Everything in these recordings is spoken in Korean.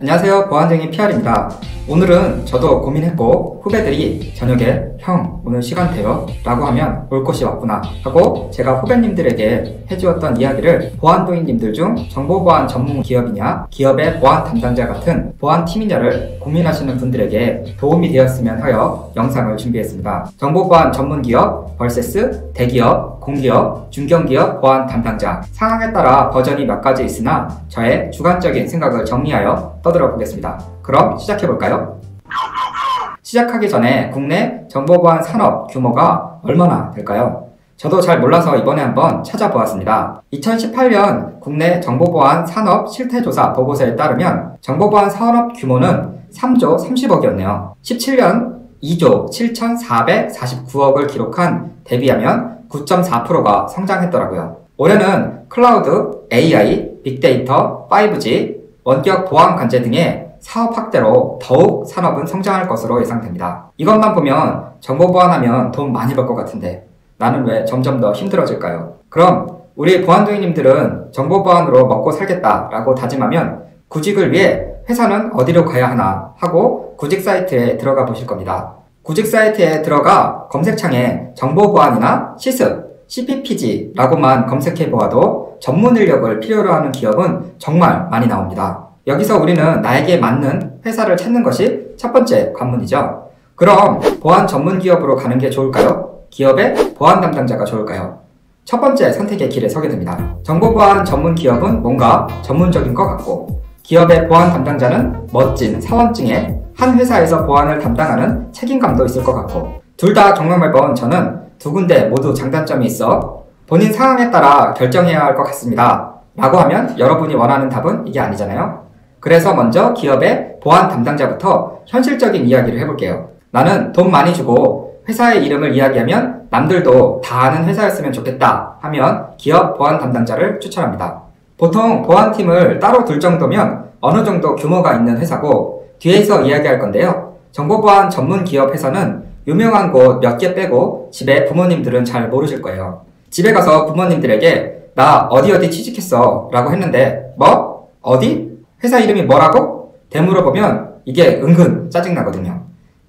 안녕하세요, 보안쟁이 PR입니다. 오늘은 저도 고민했고 후배들이 저녁에 형 오늘 시간 돼요? 라고 하면 올 곳이 왔구나 하고 제가 후배님들에게 해주었던 이야기를 보안도인님들 중 정보보안 전문 기업이냐 기업의 보안 담당자 같은 보안팀이냐를 고민하시는 분들에게 도움이 되었으면 하여 영상을 준비했습니다. 정보보안 전문 기업 vs 대기업, 공기업, 중견기업 보안 담당자, 상황에 따라 버전이 몇 가지 있으나 저의 주관적인 생각을 정리하여 떠들어 보겠습니다. 그럼 시작해볼까요? 시작하기 전에 국내 정보보안 산업 규모가 얼마나 될까요? 저도 잘 몰라서 이번에 한번 찾아보았습니다. 2018년 국내 정보보안 산업 실태조사 보고서에 따르면 정보보안 산업 규모는 3조 30억이었네요. 17년 2조 7,449억을 기록한 대비하면 9.4%가 성장했더라고요. 올해는 클라우드, AI, 빅데이터, 5G, 원격 보안 관제 등의 사업 확대로 더욱 산업은 성장할 것으로 예상됩니다. 이것만 보면 정보보안하면 돈 많이 벌 것 같은데 나는 왜 점점 더 힘들어질까요? 그럼 우리 보안도인님들은 정보보안으로 먹고 살겠다라고 다짐하면 구직을 위해 회사는 어디로 가야 하나 하고 구직 사이트에 들어가 보실 겁니다. 구직 사이트에 들어가 검색창에 정보보안이나 시습, CPPG라고만 검색해 보아도 전문 인력을 필요로 하는 기업은 정말 많이 나옵니다. 여기서 우리는 나에게 맞는 회사를 찾는 것이 첫 번째 관문이죠. 그럼 보안 전문 기업으로 가는 게 좋을까요? 기업의 보안 담당자가 좋을까요? 첫 번째 선택의 길에 서게 됩니다. 정보보안 전문 기업은 뭔가 전문적인 것 같고 기업의 보안 담당자는 멋진 사원증에 한 회사에서 보안을 담당하는 책임감도 있을 것 같고 둘 다 경험해본 저는 두 군데 모두 장단점이 있어 본인 상황에 따라 결정해야 할 것 같습니다. 라고 하면 여러분이 원하는 답은 이게 아니잖아요. 그래서 먼저 기업의 보안 담당자부터 현실적인 이야기를 해볼게요. 나는 돈 많이 주고 회사의 이름을 이야기하면 남들도 다 아는 회사였으면 좋겠다 하면 기업 보안 담당자를 추천합니다. 보통 보안팀을 따로 둘 정도면 어느 정도 규모가 있는 회사고 뒤에서 이야기할 건데요. 정보보안 전문 기업 회사는 유명한 곳 몇 개 빼고 집에 부모님들은 잘 모르실 거예요. 집에 가서 부모님들에게 나 어디 취직했어 라고 했는데 뭐? 어디? 회사 이름이 뭐라고? 되물어보면 이게 은근 짜증나거든요.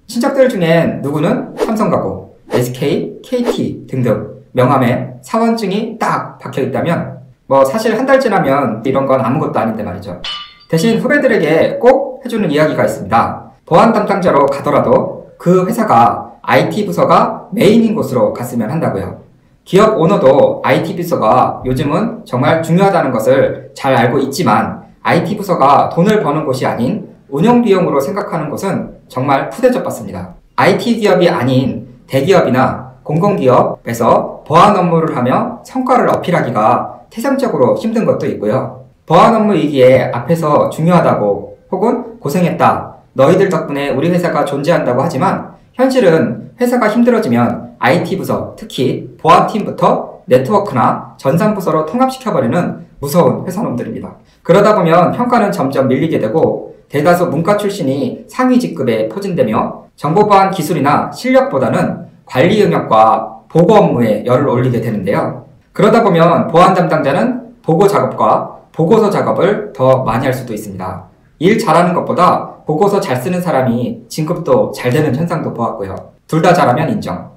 친척들 중엔 누구는 삼성 가고 SK, KT 등등 명함에 사원증이 딱 박혀있다면 뭐 사실 한 달 지나면 이런 건 아무것도 아닌데 말이죠. 대신 후배들에게 꼭 해주는 이야기가 있습니다. 보안 담당자로 가더라도 그 회사가 IT 부서가 메인인 곳으로 갔으면 한다고요. 기업 오너도 IT 부서가 요즘은 정말 중요하다는 것을 잘 알고 있지만 IT 부서가 돈을 버는 곳이 아닌 운영 비용으로 생각하는 곳은 정말 푸대접받습니다. IT 기업이 아닌 대기업이나 공공기업에서 보안 업무를 하며 성과를 어필하기가 태생적으로 힘든 것도 있고요. 보안 업무이기에 앞에서 중요하다고 혹은 고생했다, 너희들 덕분에 우리 회사가 존재한다고 하지만 현실은 회사가 힘들어지면 IT 부서, 특히 보안팀부터 네트워크나 전산부서로 통합시켜버리는 무서운 회사놈들입니다. 그러다 보면 평가는 점점 밀리게 되고 대다수 문과 출신이 상위 직급에 포진되며 정보보안 기술이나 실력보다는 관리 영역과 보고 업무에 열을 올리게 되는데요. 그러다 보면 보안 담당자는 보고 작업과 보고서 작업을 더 많이 할 수도 있습니다. 일 잘하는 것보다 보고서 잘 쓰는 사람이 진급도 잘 되는 현상도 보았고요. 둘 다 잘하면 인정.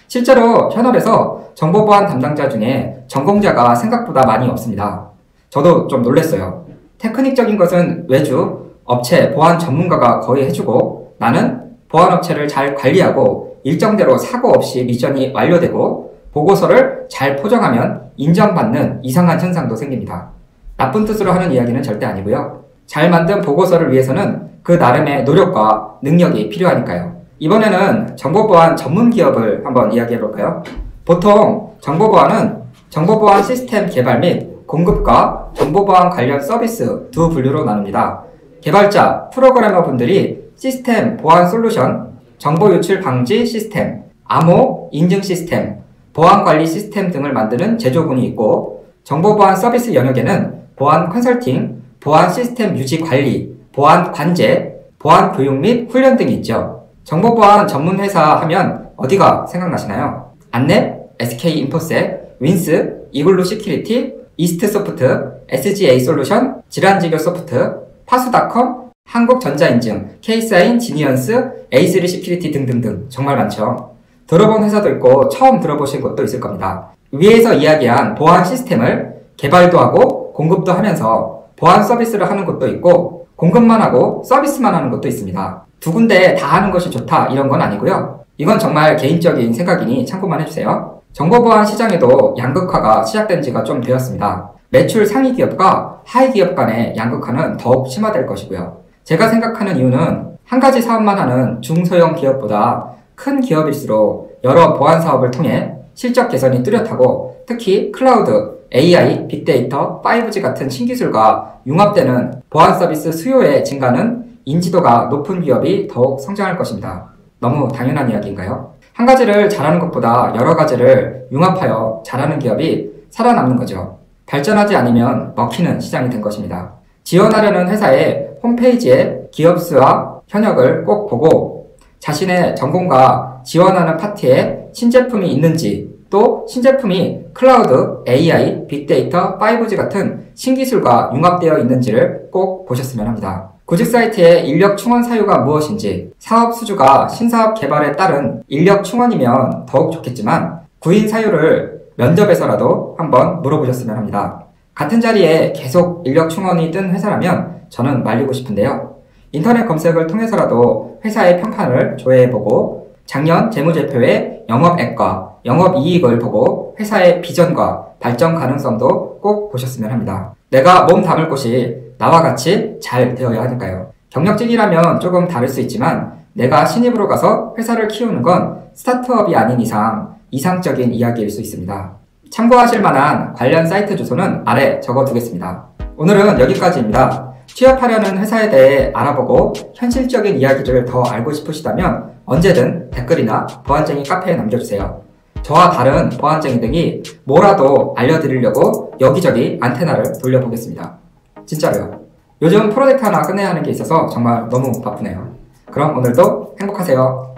실제로 현업에서 정보보안 담당자 중에 전공자가 생각보다 많이 없습니다. 저도 좀 놀랐어요. 테크닉적인 것은 외주, 업체, 보안 전문가가 거의 해주고 나는 보안업체를 잘 관리하고 일정대로 사고 없이 미션이 완료되고 보고서를 잘 포장하면 인정받는 이상한 현상도 생깁니다. 나쁜 뜻으로 하는 이야기는 절대 아니고요. 잘 만든 보고서를 위해서는 그 나름의 노력과 능력이 필요하니까요. 이번에는 정보보안 전문 기업을 한번 이야기해볼까요? 보통 정보보안은 정보보안 시스템 개발 및 공급과 정보보안 관련 서비스 두 분류로 나눕니다. 개발자, 프로그래머 분들이 시스템 보안 솔루션, 정보 유출 방지 시스템, 암호 인증 시스템, 보안 관리 시스템 등을 만드는 제조군이 있고 정보보안 서비스 영역에는 보안 컨설팅, 보안 시스템 유지 관리, 보안 관제, 보안 교육 및 훈련 등이 있죠. 정보보안 전문 회사 하면 어디가 생각나시나요? 안넷, SK인포셋, 윈스, 이글루 시큐리티, 이스트소프트, SGA 솔루션, 질환지교 소프트, 파수닷컴, 한국전자인증, K사인, 지니언스, A3 시큐리티 등등등 정말 많죠. 들어본 회사도 있고 처음 들어보신 곳도 있을 겁니다. 위에서 이야기한 보안 시스템을 개발도 하고 공급도 하면서 보안 서비스를 하는 곳도 있고 공급만 하고 서비스만 하는 곳도 있습니다. 두 군데 다 하는 것이 좋다 이런 건 아니고요. 이건 정말 개인적인 생각이니 참고만 해주세요. 정보보안 시장에도 양극화가 시작된 지가 좀 되었습니다. 매출 상위 기업과 하위 기업 간의 양극화는 더욱 심화될 것이고요. 제가 생각하는 이유는 한 가지 사업만 하는 중소형 기업보다 큰 기업일수록 여러 보안 사업을 통해 실적 개선이 뚜렷하고 특히 클라우드, AI, 빅데이터, 5G 같은 신기술과 융합되는 보안 서비스 수요의 증가는 인지도가 높은 기업이 더욱 성장할 것입니다. 너무 당연한 이야기인가요? 한 가지를 잘하는 것보다 여러 가지를 융합하여 잘하는 기업이 살아남는 거죠. 발전하지 않으면 먹히는 시장이 된 것입니다. 지원하려는 회사의 홈페이지에 기업 수와 현역을 꼭 보고 자신의 전공과 지원하는 파트에 신제품이 있는지 또 신제품이 클라우드, AI, 빅데이터, 5G 같은 신기술과 융합되어 있는지를 꼭 보셨으면 합니다. 구직 사이트의 인력 충원 사유가 무엇인지 사업 수주가 신사업 개발에 따른 인력 충원이면 더욱 좋겠지만 구인 사유를 면접에서라도 한번 물어보셨으면 합니다. 같은 자리에 계속 인력 충원이 뜬 회사라면 저는 말리고 싶은데요. 인터넷 검색을 통해서라도 회사의 평판을 조회해보고 작년 재무제표의 영업액과 영업이익을 보고 회사의 비전과 발전 가능성도 꼭 보셨으면 합니다. 내가 몸 담을 곳이 나와 같이 잘 되어야 하니까요. 경력직이라면 조금 다를 수 있지만 내가 신입으로 가서 회사를 키우는 건 스타트업이 아닌 이상 이상적인 이야기일 수 있습니다. 참고하실 만한 관련 사이트 주소는 아래 적어두겠습니다. 오늘은 여기까지입니다. 취업하려는 회사에 대해 알아보고 현실적인 이야기를 더 알고 싶으시다면 언제든 댓글이나 보안쟁이 카페에 남겨주세요. 저와 다른 보안쟁이들이 뭐라도 알려드리려고 여기저기 안테나를 돌려보겠습니다. 진짜로요. 요즘 프로젝트 하나 끝내야 하는 게 있어서 정말 너무 바쁘네요. 그럼 오늘도 행복하세요.